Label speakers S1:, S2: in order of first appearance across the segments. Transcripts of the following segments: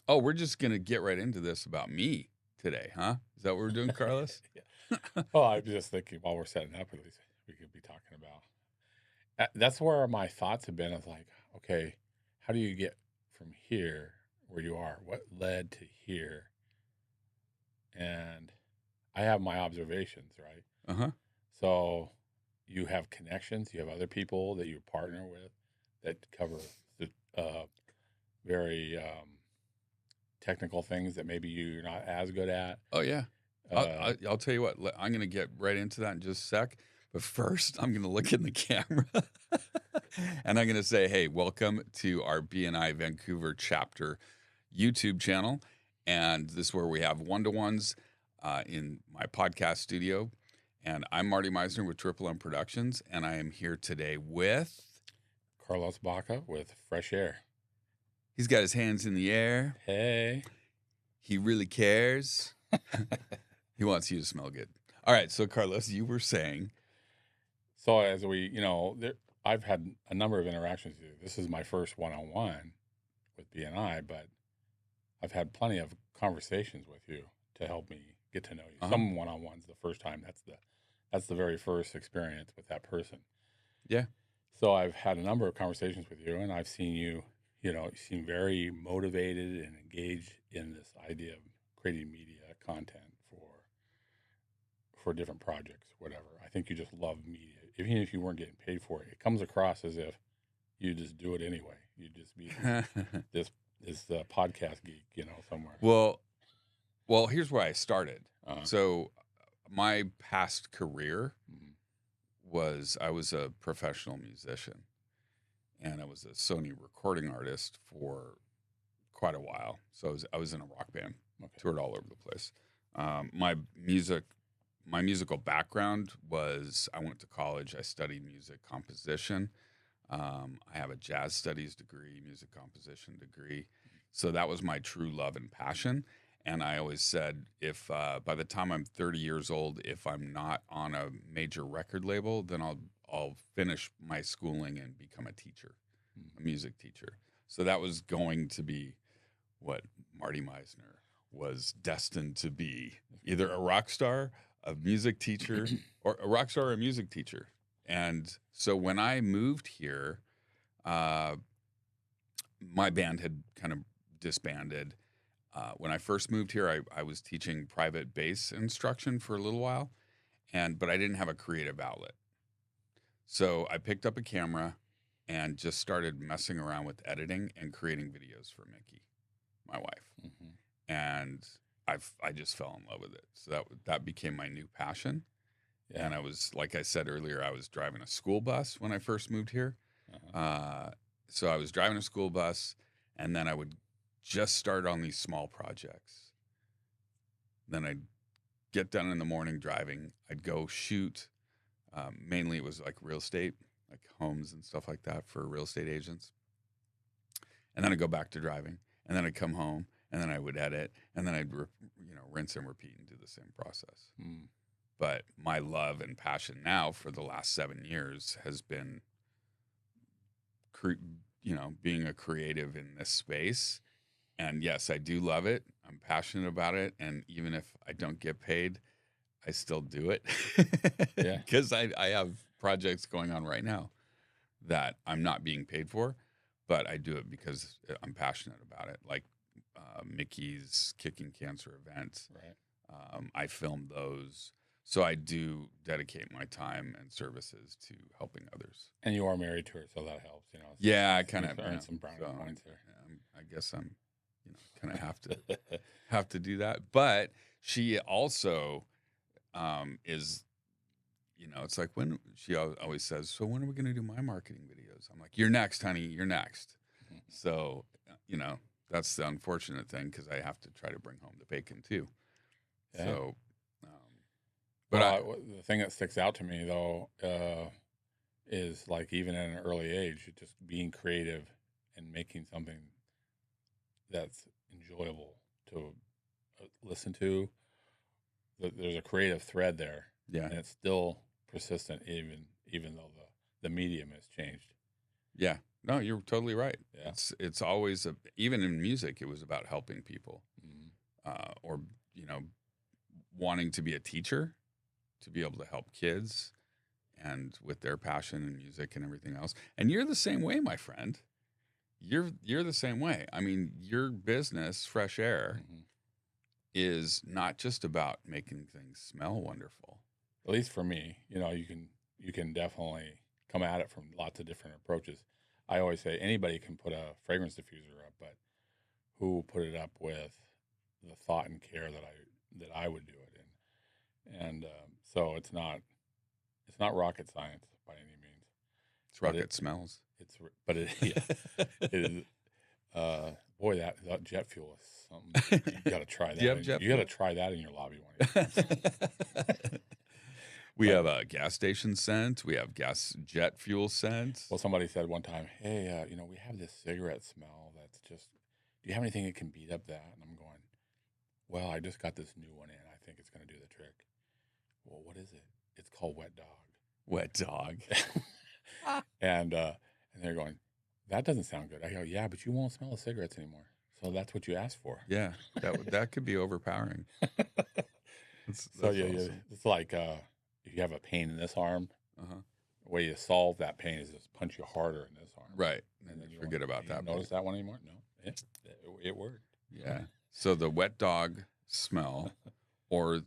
S1: Oh, we're just gonna get right into this about me today, huh? Is that what we're doing, Carlos?
S2: Yeah. Well, I'm just thinking while we're setting up, at least we could be talking about. That's where my thoughts have been. Of like, okay, how do you get from here where you are? What led to here? And I have my observations, right?
S1: Uh-huh.
S2: So you have connections. You have other people that you partner with that cover the very technical things that maybe you're not as good at.
S1: Oh, yeah.
S2: Uh,
S1: I'll tell you what, I'm gonna get right into that in just a sec, but first, I'm gonna look in the camera, and I'm gonna say, "Hey, welcome to our BNI Vancouver chapter YouTube channel," and this is where we have one-to-ones, in my podcast studio, and I'm Marty Meisner with Triple M Productions, and I am here today with
S2: Carlos Baca with Fresh Aire.
S1: he's got his hands in the air.
S2: Hey.
S1: He really cares. He wants you to smell good. All right, so Carlos, you were saying,
S2: So as we, I've had a number of interactions with you. This is my first one-on-one with BNI, but I've had plenty of conversations with you to help me get to know you.
S1: uh-huh,
S2: Some one-on-ones the first time. That's the very first experience with that person.
S1: yeah,
S2: So I've had a number of conversations with you, and I've seen you. You seem very motivated and engaged in this idea of creating media content for different projects, whatever. I think you just love media, even if you weren't getting paid for it. It comes across as if you just do it anyway. You just be this podcast geek, somewhere.
S1: well, here's where I started.
S2: Uh,
S1: So my past career
S2: mhm.
S1: was I was a professional musician, and I was a Sony recording artist for quite a while. So I was in a rock band,
S2: Okay.
S1: toured all over the place. My musical background was I went to college. I studied music composition. I have a jazz studies degree, music composition degree. So that was my true love and passion. And I always said, if by the time I'm 30 years old, if I'm not on a major record label, then I'll finish my schooling and become a teacher, a music teacher. So that was going to be what Marty Meisner was destined to be, either a rock star, a music teacher, or a rock star or a music teacher. And so when I moved here, uh, my band had kind of disbanded. When I first moved here, I was teaching private bass instruction for a little while, but I didn't have a creative outlet. So I picked up a camera and just started messing around with editing and creating videos for Mickey, my wife.
S2: Mm-hmm.
S1: And I just fell in love with it. So that became my new passion.
S2: Yeah.
S1: And I was, like I said earlier, I was driving a school bus when I first moved here.
S2: Uh-huh.
S1: So I was driving a school bus, and then I would just start on these small projects. Then I'd get done in the morning driving. I'd go shoot. Mainly it was like real estate, like homes and stuff like that for real estate agents. And then I'd go back to driving, and then I'd come home, and then I would edit, and then I'd rinse and repeat and do the same process.
S2: Mm.
S1: But my love and passion now for the last 7 years has been, being a creative in this space. And yes, I do love it. I'm passionate about it. And even if I don't get paid, I still do it.
S2: Yeah.
S1: Because I have projects going on right now that I'm not being paid for, but I do it because I'm passionate about it. Like Mickey's Kicking Cancer event.
S2: Right.
S1: I filmed those. So I do dedicate my time and services to helping others.
S2: And you are married to her, so that helps, So
S1: Yeah, I kind of
S2: earn some brownie points there.
S1: I guess I'm, kind of have to do that. But she also is, it's like when she always says, "So when are we going to do my marketing videos?" I'm like, "You're next, honey. You're next."
S2: Mhm.
S1: So that's the unfortunate thing because I have to try to bring home the bacon too.
S2: Yeah.
S1: So,
S2: but the thing that sticks out to me though is like even at an early age, just being creative and making something that's enjoyable to listen to. There's a creative thread there,
S1: yeah,
S2: and it's still persistent even though the medium has changed.
S1: yeah, No, you're totally right.
S2: Yeah.
S1: It's always even in music, it was about helping people,
S2: Mm-hmm.
S1: or wanting to be a teacher, to be able to help kids and with their passion in music and everything else. And you're the same way, my friend. You're the same way. I mean, your business, Fresh Aire,
S2: Mm-hmm.
S1: is not just about making things smell wonderful.
S2: At least for me, you can definitely come at it from lots of different approaches. I always say anybody can put a fragrance diffuser up, but who put it up with the thought and care that I would do it in? And so it's not rocket science by any means.
S1: It's rocket smells.
S2: Yeah, it is. Boy, that jet fuel is something. You got to try that.
S1: Do you have jet
S2: You got to
S1: fuel?
S2: try that in your lobby one.
S1: We have a gas station scent. We have jet fuel scent.
S2: Well, somebody said one time, "Hey, we have this cigarette smell that's just. Do you have anything that can beat up that?" And I'm going, "Well, I just got this new one in. I think it's going to do the trick." Well, what is it? It's called Wet Dog.
S1: Wet Dog.
S2: And they're going, "That doesn't sound good." I go, "Yeah, but you won't smell the cigarettes anymore. So that's what you asked for."
S1: Yeah, that could be overpowering. That's
S2: So yeah,
S1: awesome.
S2: it's like if you have a pain in this arm,
S1: Uh-huh.
S2: the way you solve that pain is just punch you harder in this arm.
S1: Right.
S2: And then
S1: you forget about that.
S2: Notice that one anymore? No, it worked.
S1: Yeah. So the Wet Dog smell or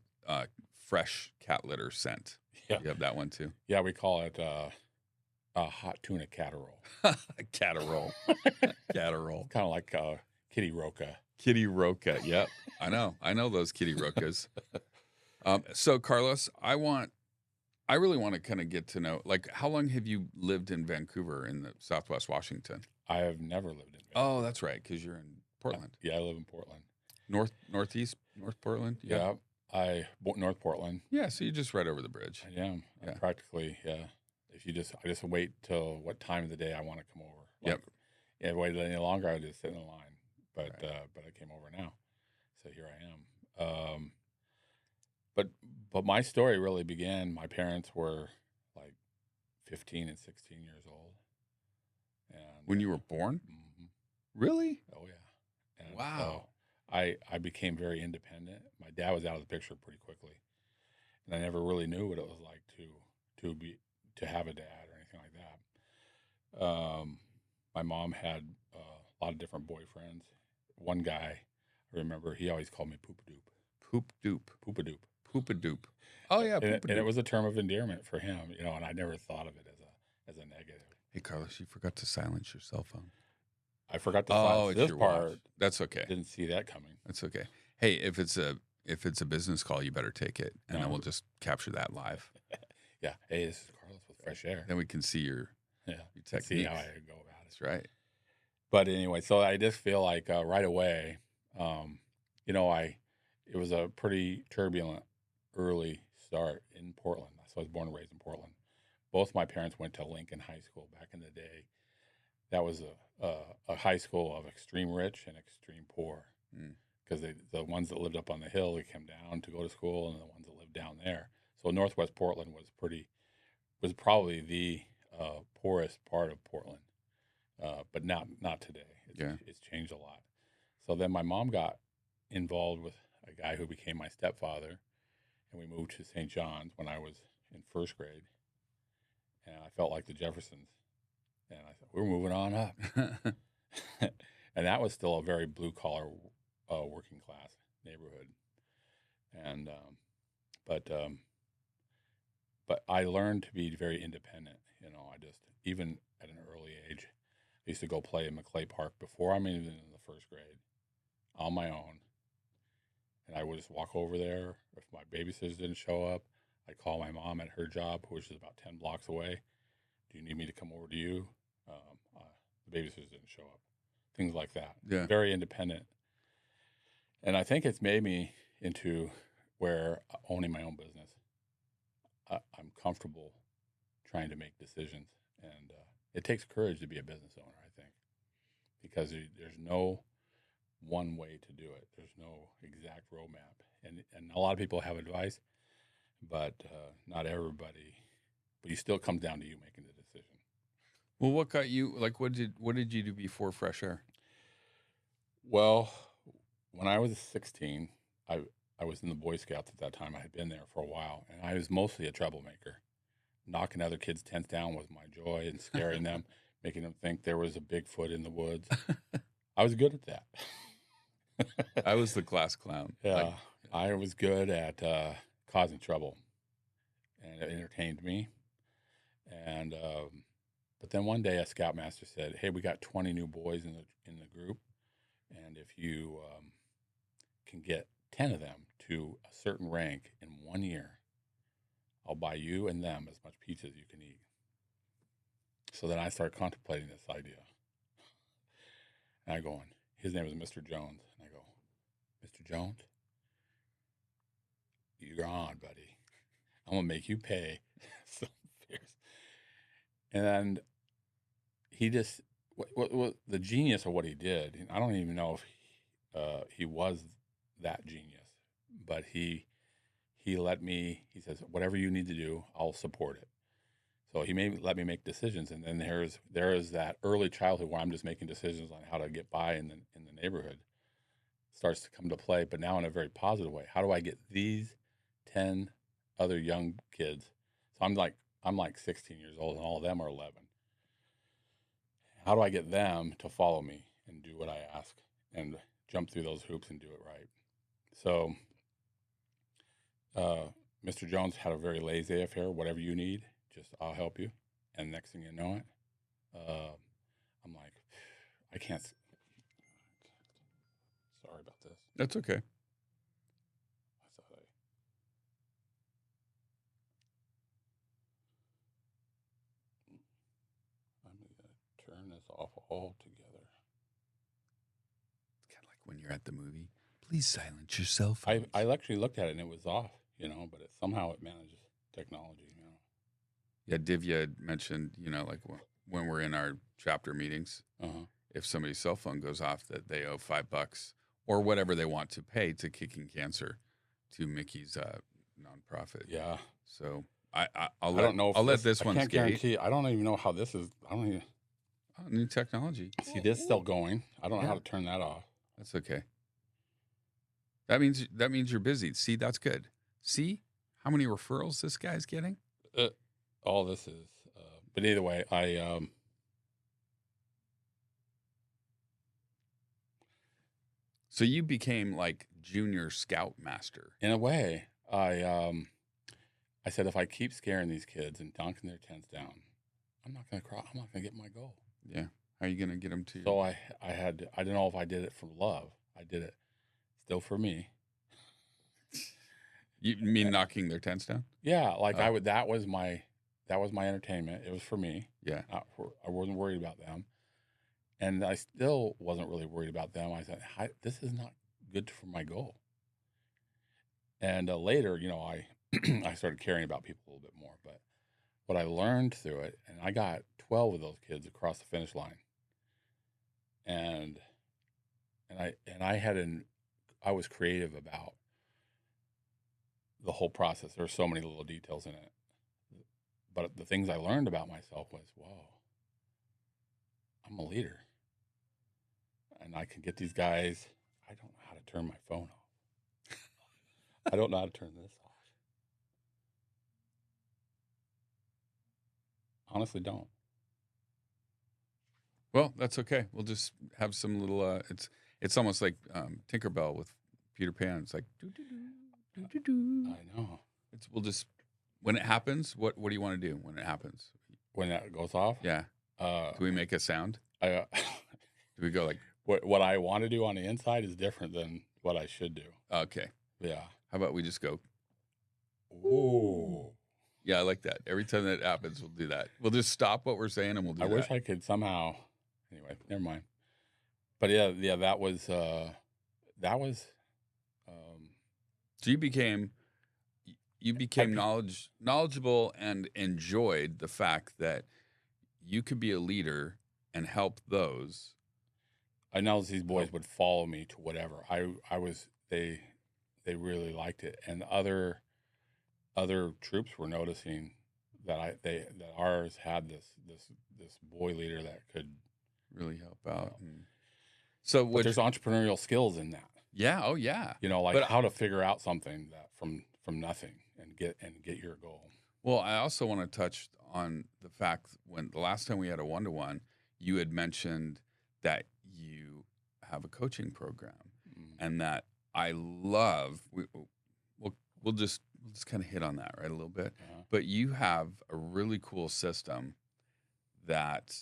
S1: fresh cat litter scent.
S2: Yeah.
S1: You have that one too.
S2: Yeah, we call it a hot tuna catterole.
S1: Catterole. Catterole.
S2: Kind of like Kitty Roca.
S1: Kitty Roca. Yep. I know those Kitty Rocas. So Carlos, I really want to kind of get to know, like, how long have you lived in Vancouver in the Southwest Washington?
S2: I have never lived in Vancouver.
S1: Oh, that's right, because you're in Portland.
S2: Yeah, I live in Portland.
S1: North Portland?
S2: Yeah, North Portland.
S1: Yeah, so you're just right over the bridge.
S2: I am.
S1: Yeah.
S2: Practically, yeah. I just wait till what time of the day I want to come over.
S1: Yep.
S2: If I waited any longer, I would just sit in the line. But
S1: Right.
S2: but I came over now, so here I am. But my story really began. My parents were like 15 and 16 years old, and
S1: When you were born?
S2: mhm.
S1: Really?
S2: Oh yeah, and
S1: Wow.
S2: so I became very independent. My dad was out of the picture pretty quickly, and I never really knew what it was like to have a dad or anything like that. My mom had a lot of different boyfriends. One guy, I remember, he always called me Poopadoop.
S1: Poop doop.
S2: Poopadoop.
S1: Poopadoop. Oh yeah,
S2: And it
S1: Poopadoop.
S2: was a term of endearment for him, and I never thought of it as a negative.
S1: Hey Carlos, you forgot to silence your cell phone.
S2: I forgot to
S1: Oh,
S2: silence
S1: it's
S2: this
S1: your
S2: part.
S1: watch. That's okay.
S2: Didn't see that coming.
S1: That's okay. Hey, if it's a business call, you better take it, and then
S2: No.
S1: we'll just capture that live.
S2: Yeah. Hey, this is Carlos with Fresh Aire.
S1: Then we can see your
S2: Yeah.
S1: techniques.
S2: See how I go about it.
S1: That's right.
S2: But anyway, so I just feel like right away, it was a pretty turbulent early start in Portland. So I was born and raised in Portland. Both my parents went to Lincoln High School back in the day. That was a high school of extreme rich and extreme poor, because the ones that lived up on the hill, they came down to go to school, and the ones that lived down there. So Northwest Portland was probably the poorest part of Portland, but not today. It's changed a lot. So then my mom got involved with a guy who became my stepfather, and we moved to St. John's when I was in first grade, and I felt like the Jeffersons, and I thought, we're moving on up. And that was still a very blue collar, working class neighborhood, and but I learned to be very independent. I just, even at an early age, I used to go play in McClay Park before I'm even in the first grade, on my own. And I would just walk over there. If my babysitters didn't show up, I'd call my mom at her job, which is about 10 blocks away. Do you need me to come over to you? The babysitters didn't show up. Things like that.
S1: Yeah.
S2: Very independent. And I think it's made me into where owning my own business, I'm comfortable trying to make decisions. And it takes courage to be a business owner, I think, because there's no one way to do it. There's no exact roadmap. And a lot of people have advice, but not everybody. But it still comes down to you making the decision.
S1: Well, what got you like? What did you do before Fresh Air?
S2: Well, when I was 16, I I was in the Boy Scouts at that time. I had been there for a while, and I was mostly a troublemaker. Knocking other kids' tents down was my joy, and scaring them, making them think there was a Bigfoot in the woods. I was good at that.
S1: I was the class clown. Like,
S2: Yeah, I was good at causing trouble, and it entertained me. And but then one day, a scoutmaster said, "Hey, we got 20 new boys in the group, and if you can get 10 of them to a certain rank in 1 year, I'll buy you and them as much pizza as you can eat." So then I started contemplating this idea. And I go on, his name is Mr. Jones. And I go, "Mr. Jones, you're on, buddy. I'm going to make you pay some fares." And he just, what the genius of what he did, I don't even know if he was that genius, but he let me, he says, "Whatever you need to do, I'll support it." So he may let me make decisions, and then there is that early childhood where I'm just making decisions on how to get by in the neighborhood starts to come to play, but now in a very positive way. How do I get these 10 other young kids? So I'm like 16 years old, and all of them are 11. How do I get them to follow me and do what I ask and jump through those hoops and do it right? So Mr. Jones had a very laissez affair. Whatever you need, just I'll help you. And next thing you know it, I'm like, I can't. Sorry about this.
S1: that's okay.
S2: I thought I'm going to turn this off altogether.
S1: It's kind of like when you're at the movie. Please silence your cell
S2: I
S1: phone.
S2: actually looked at it and it was off, but somehow it manages technology.
S1: Yeah, Divya had mentioned, like when we're in our chapter meetings,
S2: Uh-huh.
S1: if somebody's cell phone goes off, that they owe $5 or whatever they want to pay to Kicking Cancer, to Mickey's nonprofit.
S2: Yeah.
S1: So
S2: I don't know if
S1: I'll let this one
S2: I can't
S1: skate.
S2: guarantee. I don't even know how this is. I don't even
S1: Oh, new technology.
S2: see this still going. I don't know how
S1: Yeah.
S2: to turn that off.
S1: That's okay. That means you're busy. See, that's good. See how many referrals this guy's getting?
S2: All this is, but either way,
S1: So you became like junior scoutmaster.
S2: in a way, I said if I keep scaring these kids and dunking their tents down, I'm not going to cry. I'm not going to get my goal.
S1: Yeah. How are you going to get them to?
S2: So I don't know if I did it for love. I did it still for me.
S1: You mean knocking their tents down?
S2: Yeah, like that was my entertainment. It was for me.
S1: Yeah.
S2: I wasn't worried about them. And I still wasn't really worried about them. I said, this is not good for my goal. And later, I started caring about people a little bit more. But what I learned through it, and I got 12 of those kids across the finish line. And I was creative about the whole process. There were so many little details in it. But the things I learned about myself was, whoa, I'm a leader. And I can get these guys. I don't know how to turn my phone off. I don't know how to turn this off. Honestly, don't.
S1: Well, that's okay. We'll just have some little. It's almost like Tinkerbell with Peter Pan. It's like do do do do do.
S2: I know.
S1: We'll just when it happens. What do you want to do when it happens?
S2: When that goes off?
S1: Yeah. Do we make a sound?
S2: Do
S1: we go like
S2: what I want to do on the inside is different than what I should do.
S1: Okay.
S2: Yeah.
S1: How about we just go?
S2: Ooh.
S1: Yeah, I like that. Every time that happens, we'll do that. We'll just stop what we're saying and we'll do
S2: I
S1: that.
S2: wish I could somehow. Anyway, never mind. But yeah, that was.
S1: So you became knowledgeable and enjoyed the fact that you could be a leader and help those.
S2: I know these boys would follow me to whatever. I was. They really liked it, and other troops were noticing that ours had this boy leader that could
S1: really help out. So,
S2: but there's entrepreneurial skills in that.
S1: Yeah. Oh, yeah.
S2: Like how to figure out something that from nothing and get your goal.
S1: Well, I also want to touch on the fact when the last time we had a one-to-one, you had mentioned that you have a coaching program, and that I love. We'll just kind of hit on that right a little bit. But you have a really cool system that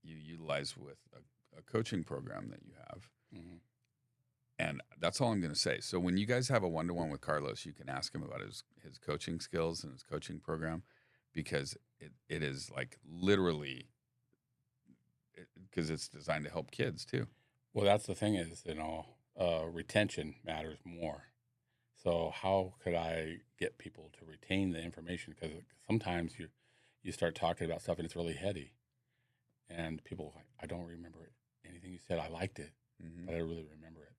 S1: you utilize with a coaching program that you have. And that's all I'm going to say. So when you guys have a one-to-one with Carlos, you can ask him about his coaching skills and his coaching program, because it is like literally, because it's designed to help kids too.
S2: Well, that's the thing is, retention matters more. So how could I get people to retain the information? Because sometimes you start talking about stuff and it's really heady, and people are like, I don't remember anything you said. I liked it, but I don't really remember it.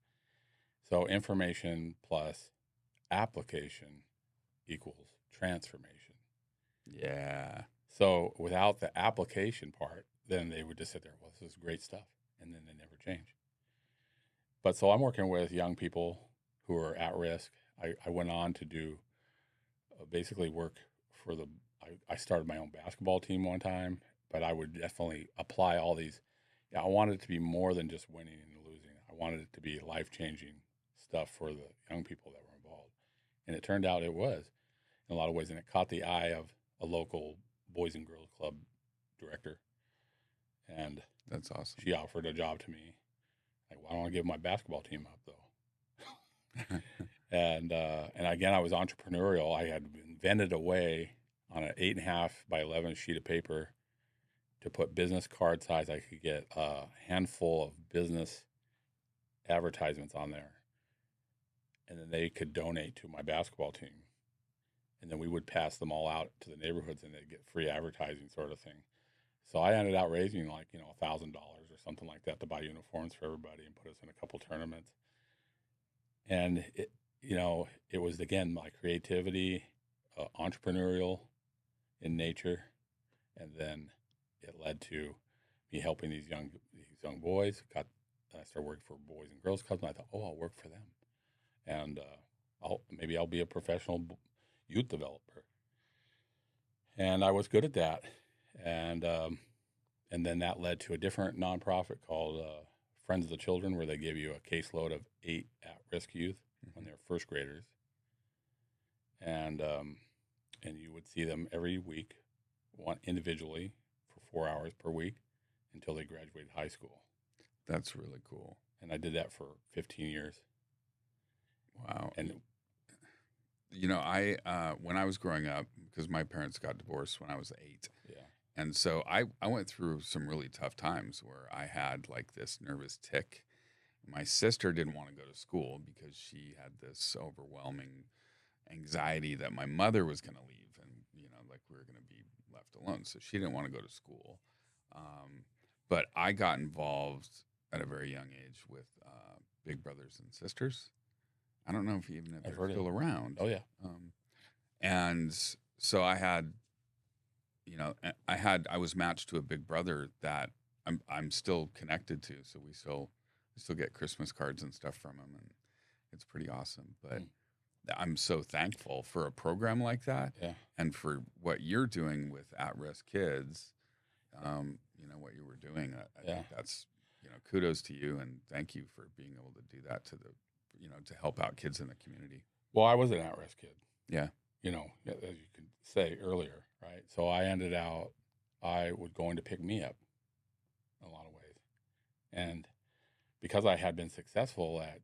S2: So information plus application equals transformation.
S1: Yeah.
S2: So without the application part, then they would just sit there, well, this is great stuff, and then they never change. But so I'm working with young people who are at risk. I went on to do basically work for I started my own basketball team one time, but I would definitely apply all these. I wanted it to be more than just winning and losing. I wanted it to be life-changing stuff for the young people that were involved. And it turned out it was in a lot of ways. And it caught the eye of a local Boys and Girls Club director. And
S1: that's awesome.
S2: She offered a job to me. Like, well, I don't want to give my basketball team up, though. And again, I was entrepreneurial. I had invented a way on an 8.5 by 11 sheet of paper to put business card size. I could get a handful of business advertisements on there, and then they could donate to my basketball team, and then we would pass them all out to the neighborhoods, and they'd get free advertising, sort of thing. So I ended up raising like $1,000 or something like that to buy uniforms for everybody and put us in a couple tournaments. And it was again my creativity, entrepreneurial in nature, and then it led to me helping these young boys. I started working for Boys and Girls Clubs, and I thought, I'll work for them, and maybe I'll be a professional youth developer. And I was good at that, and then that led to a different nonprofit called Friends of the Children, where they give you a caseload of 8 at-risk youth when they're first graders, and you would see them every week, one individually for 4 hours per week until they graduated high school.
S1: That's really cool.
S2: And I did that for 15 years.
S1: Wow. And I when I was growing up, because my parents got divorced when I was 8.
S2: Yeah.
S1: And so I went through some really tough times where I had like this nervous tick. My sister didn't want to go to school because she had this overwhelming anxiety that my mother was going to leave, and like we were going to be left alone. So she didn't want to go to school. But I got involved at a very young age with Big Brothers and Sisters. I don't know if they're still around.
S2: Oh yeah.
S1: And so I had, I was matched to a big brother that I'm still connected to. So we still get Christmas cards and stuff from him, and it's pretty awesome. But I'm so thankful for a program like that, and for what you're doing with at-risk kids. What you were doing. I think that's, kudos to you, and thank you for being able to do that to help out kids in the community.
S2: Well, I was an at-risk kid.
S1: Yeah.
S2: As you could say earlier, right? So I was going to pick me up in a lot of ways. And because I had been successful at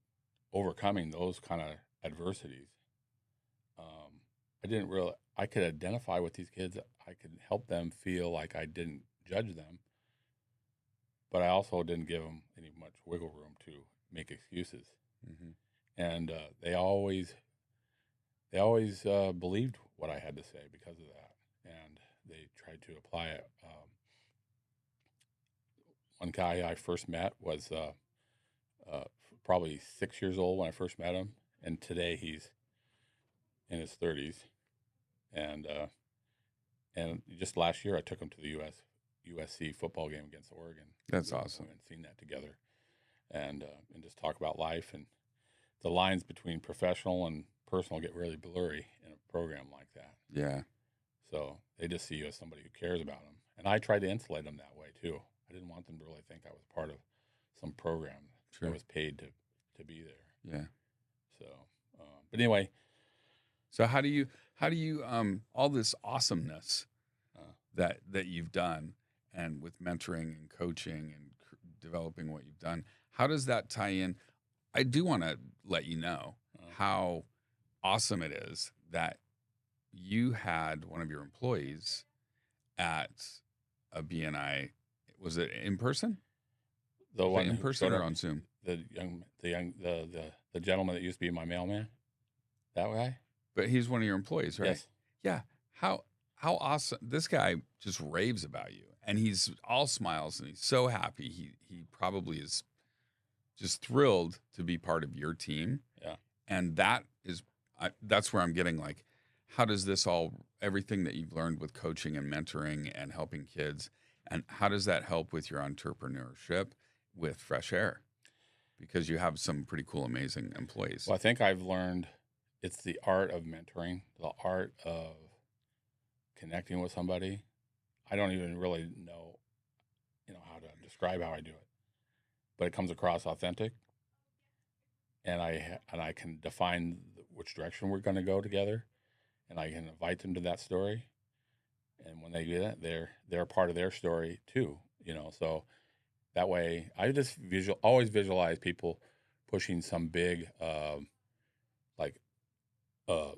S2: overcoming those kind of adversities, I could identify with these kids. I could help them feel like I didn't judge them, but I also didn't give them any much wiggle room to make excuses.
S1: Mm-hmm.
S2: And they always believed what I had to say because of that, and they tried to apply it. One guy I first met was probably 6 years old when I first met him, and today he's in his 30s, and And just last year, I took them to the USC football game against Oregon.
S1: That's awesome.
S2: We haven't seen that together, and just talk about life, and the lines between professional and personal get really blurry in a program like that.
S1: Yeah.
S2: So they just see you as somebody who cares about them, and I tried to insulate them that way too. I didn't want them to really think I was part of some program
S1: Sure.
S2: that was paid to be there.
S1: Yeah.
S2: So, but anyway,
S1: so how do you all this awesomeness that you've done, and with mentoring and coaching and developing what you've done, how does that tie in? I do want to let you know how awesome it is that you had one of your employees at a BNI. Was it in person?
S2: The one
S1: in person or on Zoom?
S2: The gentleman that used to be my mailman. That guy?
S1: But he's one of your employees, right?
S2: Yes.
S1: Yeah. How awesome. This guy just raves about you, and he's all smiles, and he's so happy. He probably is just thrilled to be part of your team.
S2: Yeah.
S1: And that's where I'm getting, like, how does this everything that you've learned with coaching and mentoring and helping kids, and how does that help with your entrepreneurship with Fresh Aire? Because you have some pretty cool, amazing employees.
S2: Well, I think I've learned it's the art of mentoring, the art of connecting with somebody. I don't even really know, how to describe how I do it, but it comes across authentic, and I can define which direction we're going to go together, and I can invite them to that story. And when they do that, they're a part of their story too, So that way, I just always visualize people pushing some big,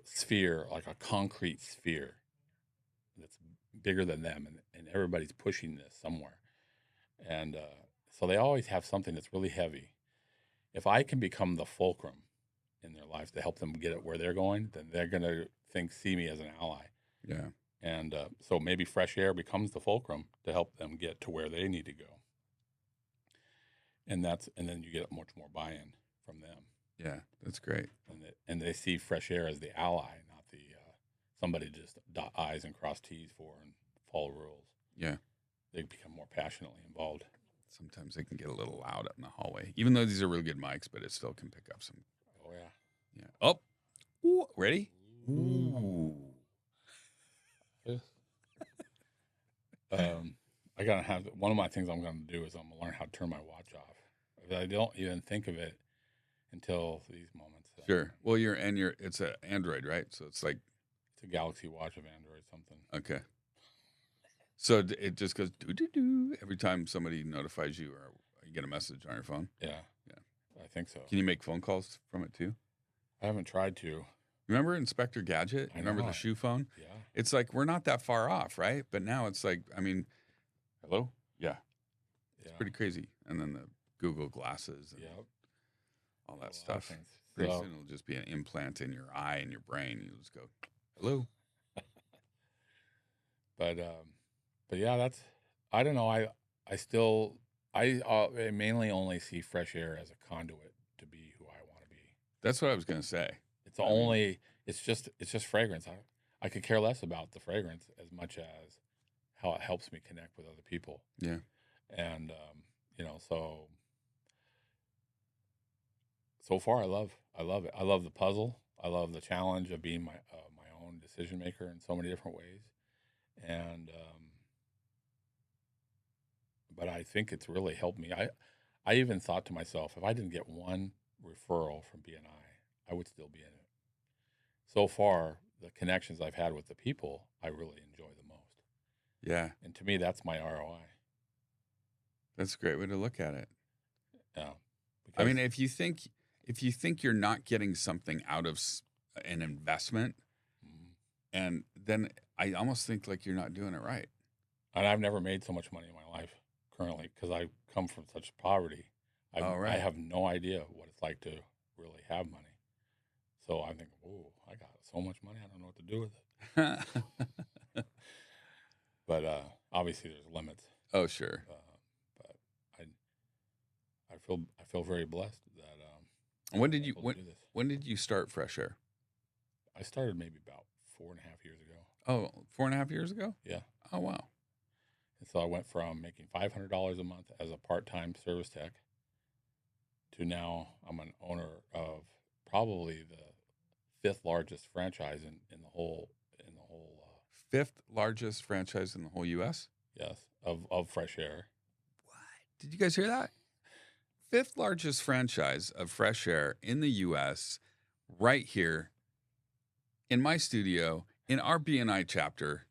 S2: sphere, like a concrete sphere that's bigger than them, and everybody's pushing this somewhere. And so they always have something that's really heavy. If I can become the fulcrum in their lives to help them get it where they're going, then they're going to see me as an ally.
S1: Yeah.
S2: And so maybe Fresh Aire becomes the fulcrum to help them get to where they need to go. And then you get much more buy-in from them.
S1: Yeah, that's great.
S2: And they see Fresh Aire as the ally, not the somebody to just dot I's and cross T's for and follow rules.
S1: Yeah.
S2: They become more passionately involved.
S1: Sometimes they can get a little loud in the hallway, even though these are really good mics, but it still can pick up some.
S2: Oh, yeah.
S1: Yeah. Oh, ooh, ready? Ooh.
S2: I gotta have one of my things I'm gonna do is I'm gonna learn how to turn my watch off. I don't even think of it until these moments.
S1: Sure. Well, it's an Android, right? So it's like
S2: it's a Galaxy Watch of Android something.
S1: Okay. So it just goes do every time somebody notifies you or you get a message on your phone.
S2: Yeah. I think so.
S1: Can you make phone calls from it too?
S2: I haven't tried to.
S1: Remember Inspector Gadget? Remember the shoe phone?
S2: Yeah.
S1: It's like we're not that far off, right? But now it's like, hello? Yeah. It's pretty crazy. And then the Google glasses and all that stuff. Pretty soon it'll just be an implant in your eye and your brain. You'll just go, hello.
S2: But yeah, I don't know. I mainly only see Fresh Aire as a conduit to be who I want to be.
S1: That's what I was going to say.
S2: It's just fragrance. I could care less about the fragrance as much as how it helps me connect with other people.
S1: Yeah.
S2: And, so far I love it. I love the puzzle. I love the challenge of being my own decision maker in so many different ways. And, but I think it's really helped me. I even thought to myself, if I didn't get one referral from BNI, I would still be in it. So far, the connections I've had with the people, I really enjoy the most.
S1: Yeah.
S2: And to me, that's my ROI.
S1: That's a great way to look at it.
S2: Yeah.
S1: If you think you're not getting something out of an investment, and then I almost think like you're not doing it right.
S2: And I've never made so much money in my life currently because I come from such poverty. I have no idea what it's like to really have money. So I think, oh, I got so much money, I don't know what to do with it. But obviously, there's limits.
S1: Oh, sure.
S2: But I feel very blessed that.
S1: When did you start Fresh Aire?
S2: I started maybe about 4.5 years ago.
S1: Oh, 4.5 years ago?
S2: Yeah.
S1: Oh, wow.
S2: And so I went from making $500 a month as a part-time service tech to now I'm an owner of probably the fifth largest franchise in the whole
S1: Fifth largest franchise in the whole U.S.?
S2: yes, of Fresh Aire.
S1: What? Did you guys hear that? Fifth largest franchise of Fresh Aire in the U.S. right here in my studio in our BNI chapter,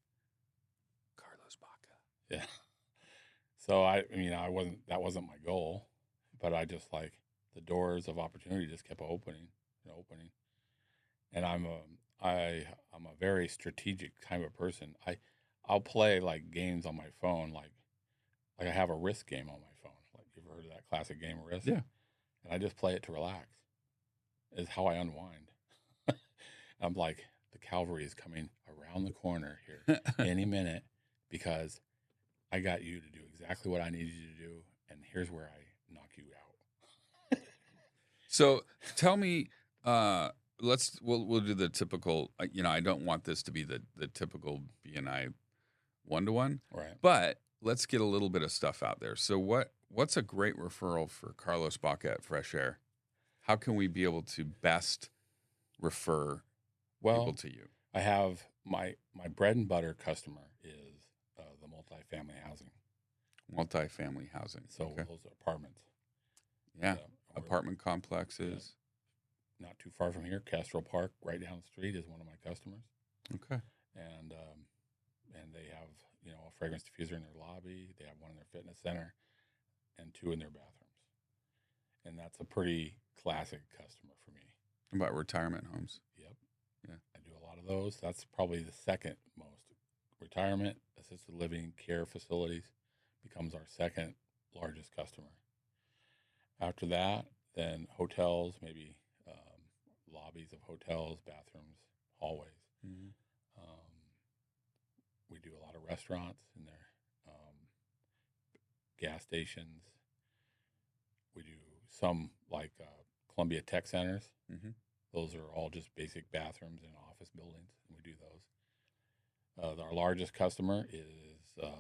S1: Carlos Baca.
S2: Yeah. So I mean, that wasn't my goal, but I just like the doors of opportunity just kept opening and opening. And I'm a very strategic kind of person. I'll play like games on my phone, like I have a Risk game on my phone. Like you've heard of that classic game Risk?
S1: Yeah.
S2: And I just play it to relax. Is how I unwind. I'm like, the cavalry is coming around the corner here any minute because I got you to do exactly what I need you to do, and here's where I knock you out.
S1: So tell me, we'll do the typical. I don't want this to be the typical BNI one-to-one,
S2: Right.
S1: but let's get a little bit of stuff out there. So what's a great referral for Carlos Baca at Fresh Aire? How can we be able to best refer people to you?
S2: I have my bread and butter customer is the multifamily housing.
S1: Multifamily housing.
S2: So
S1: okay.
S2: those apartments.
S1: Yeah. Apartment complexes.
S2: Yeah. Not too far from here, Castro Park, right down the street, is one of my customers.
S1: Okay.
S2: And they have a fragrance diffuser in their lobby. They have one in their fitness center, and 2 in their bathrooms. And that's a pretty classic customer for me.
S1: About retirement homes.
S2: Yep.
S1: Yeah.
S2: I do a lot of those. That's probably the second most. Retirement, assisted living, care facilities becomes our second largest customer. After that, then hotels, maybe lobbies of hotels, bathrooms, hallways.
S1: Mm-hmm.
S2: We do a lot of restaurants in there, gas stations. We do some like Columbia Tech Centers.
S1: Mm-hmm.
S2: Those are all just basic bathrooms in office buildings, and we do those. Our largest customer is the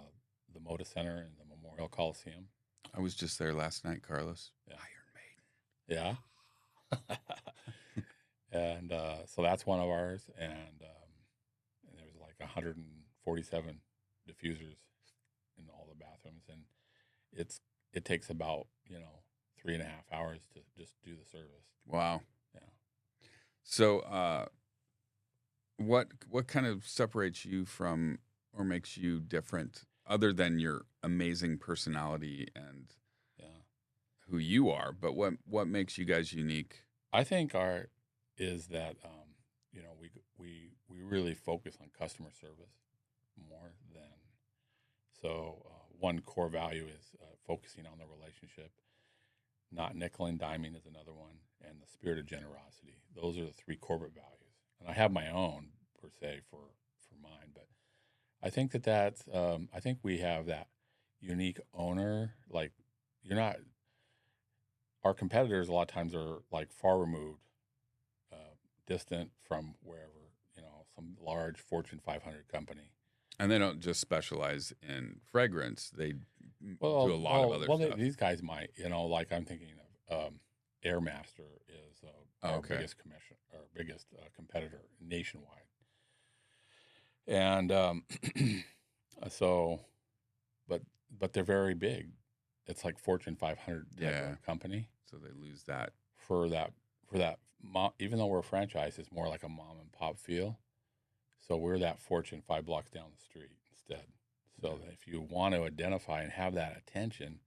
S2: Moda Center in the Memorial Coliseum.
S1: I was just there last night, Carlos.
S2: Yeah.
S1: Iron
S2: Maiden. Yeah. And so that's one of ours. And there's like 147 diffusers in all the bathrooms. And it takes about, 3.5 hours to just do the service.
S1: Wow.
S2: Yeah.
S1: So what kind of separates you from or makes you different other than your amazing personality and who you are, but what makes you guys unique?
S2: I think is that we really focus on customer service more than one core value is focusing on the relationship. Not nickel and diming is another one, and the spirit of generosity. Those are the 3 corporate values, and I have my own per se for mine, but I think that's I think we have that unique owner. Like our competitors a lot of times are like far removed, distant from wherever, some large Fortune 500 company.
S1: And they don't just specialize in fragrance; they do a lot of other stuff.
S2: These guys might, like I'm thinking of Airmaster is our biggest competitor nationwide, and but they're very big. It's like Fortune 500 type of company.
S1: So they lose that
S2: for that. Even though we're a franchise, it's more like a mom and pop feel. So we're that Fortune 5 blocks down the street instead. So if you want to identify and have that attention,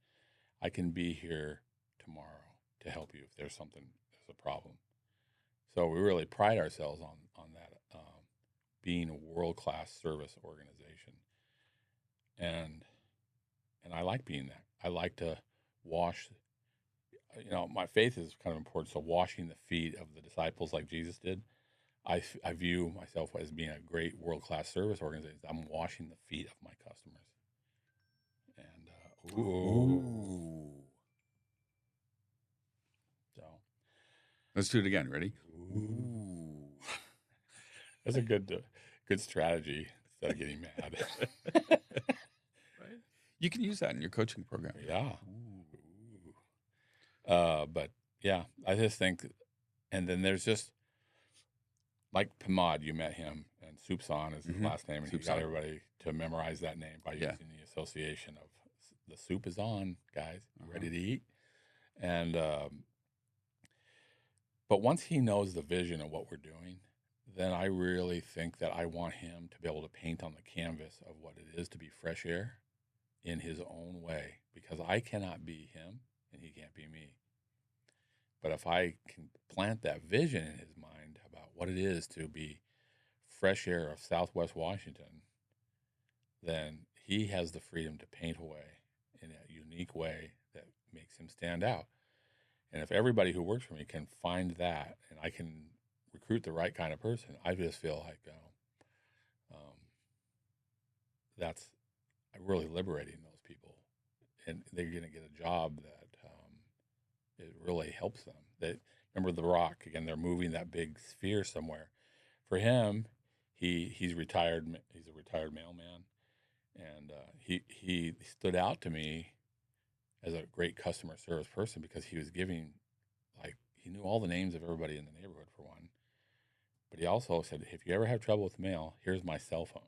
S2: I can be here tomorrow to help you if there's a problem. So we really pride ourselves on that, being a world-class service organization. And I like being that. I like to wash, my faith is kind of important. So washing the feet of the disciples like Jesus did, I view myself as being a great world-class service organization. I'm washing the feet of my customers. And,
S1: ooh.
S2: So.
S1: Let's do it again. Ready?
S2: Ooh. That's a good strategy. instead of getting mad.
S1: Right. You can use that in your coaching program.
S2: Yeah. But yeah, I just think, and then there's just like Pamad, you met him, and Soupson is his last name, and he got everybody to memorize that name by using the association of the soup is on, guys, ready to eat. And but once he knows the vision of what we're doing, then I really think that I want him to be able to paint on the canvas of what it is to be Fresh Aire in his own way, because I cannot be him and he can't be me. But if I can plant that vision in his mind about what it is to be Fresh Aire of Southwest Washington, then he has the freedom to paint away in a unique way that makes him stand out. And if everybody who works for me can find that, and I can recruit the right kind of person, I just feel like that's really liberating those people, and they're going to get a job that it really helps them. That, remember The Rock again? They're moving that big sphere somewhere. For him, he's retired. He's a retired mailman, and he stood out to me as a great customer service person because he was giving, like, he knew all the names of everybody in the neighborhood for one, but he also said, if you ever have trouble with mail, here's my cell phone.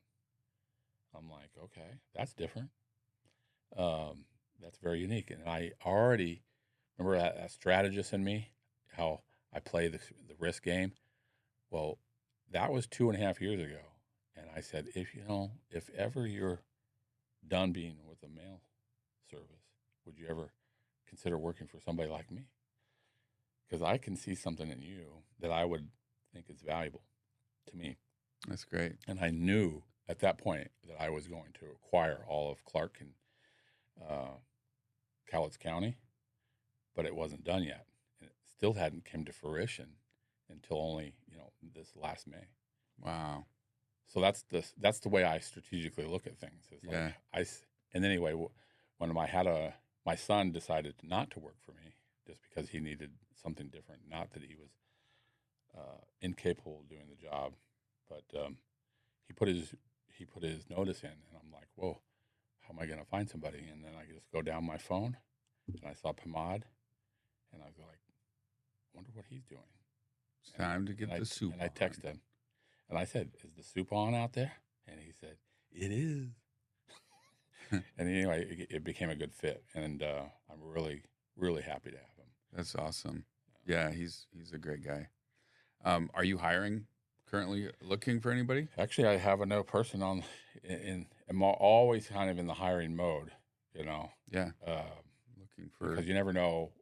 S2: I'm like, okay, that's different. That's very unique. And I already remember that strategist in me, how I play the risk game. Well, that was 2.5 years ago. And I said, if ever you're done being with the mail service, would you ever consider working for somebody like me? Because I can see something in you that I would think is valuable to me.
S1: That's great.
S2: And I knew at that point that I was going to acquire all of Clark and Cowlitz County, but it wasn't done yet. And it still hadn't come to fruition until only, this last May.
S1: Wow.
S2: So that's the way I strategically look at things. It's like and anyway, when my son decided not to work for me just because he needed something different, not that he was incapable of doing the job, but he put his notice in, and I'm like, whoa, how am I going to find somebody? And then I just go down my phone, and I saw Pamad, and I was like, I wonder what he's doing.
S1: It's time to get the soup.
S2: And I texted him, and I said, is the soup on out there? And he said, it is. And anyway, it became a good fit, and I'm really, really happy to have him.
S1: That's awesome. Yeah, he's a great guy. Are you hiring currently, looking for anybody?
S2: Actually, I have another person I'm always kind of in the hiring mode,
S1: Yeah. Looking for,
S2: because you never know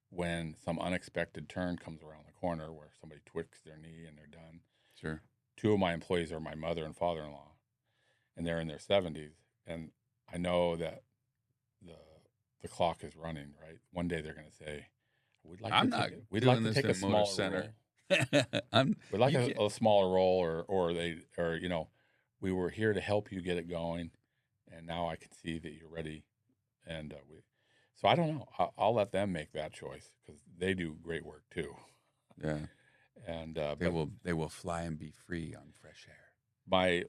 S2: when some unexpected turn comes around the corner where somebody twists their knee and they're done.
S1: Sure.
S2: 2 of my employees are my mother and father-in-law, and they're in their 70s, and I know that the clock is running, right? One day they're going to say, we'd like to take a smaller
S1: center.
S2: role. We'd like a smaller role, or we were here to help you get it going, and now I can see that you're ready. And so I don't know. I'll let them make that choice because they do great work too.
S1: Yeah.
S2: And
S1: they will fly and be free on Fresh Aire.
S2: My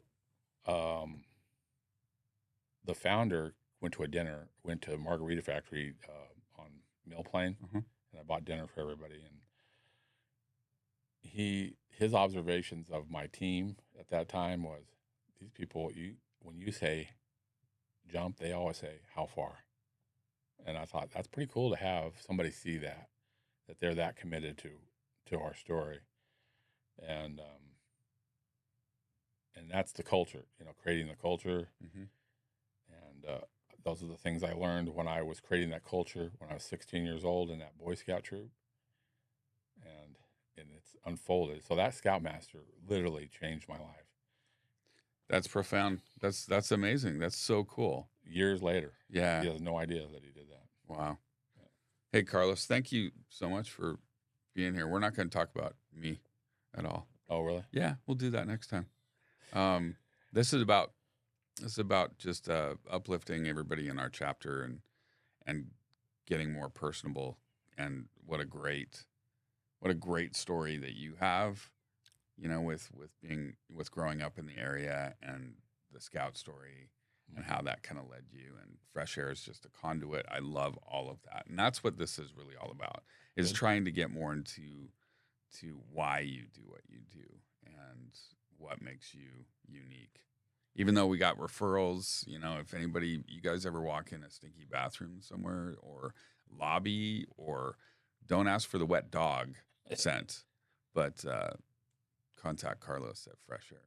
S2: the founder went to Margarita Factory on Mill Plain, and I bought dinner for everybody. And his observations of my team at that time was, these people, when you say jump, they always say how far. And I thought that's pretty cool to have somebody see that they're that committed to our story, and that's the culture, creating the culture. And those are the things I learned when I was creating that culture when I was 16 years old in that Boy Scout troop, and it's unfolded. So that Scoutmaster literally changed my life.
S1: That's profound. That's amazing. That's so cool.
S2: Years later.
S1: Yeah.
S2: He has no idea that he did that.
S1: Wow. Yeah. Hey, Carlos, thank you so much for being here. We're not going to talk about me at all.
S2: Oh, really?
S1: Yeah, we'll do that next time. This is about just uplifting everybody in our chapter and getting more personable. And what a great story that you have. with growing up in the area and the scout story and how that kind of led you. And Fresh Aire is just a conduit. I love all of that, and that's what this is really all about. Is
S2: Good.
S1: trying to get more into why you do what you do and what makes you unique. Even though we got referrals, if you guys ever walk in a stinky bathroom somewhere or lobby, or don't ask for the wet dog scent, but contact Carlos at Fresh Aire.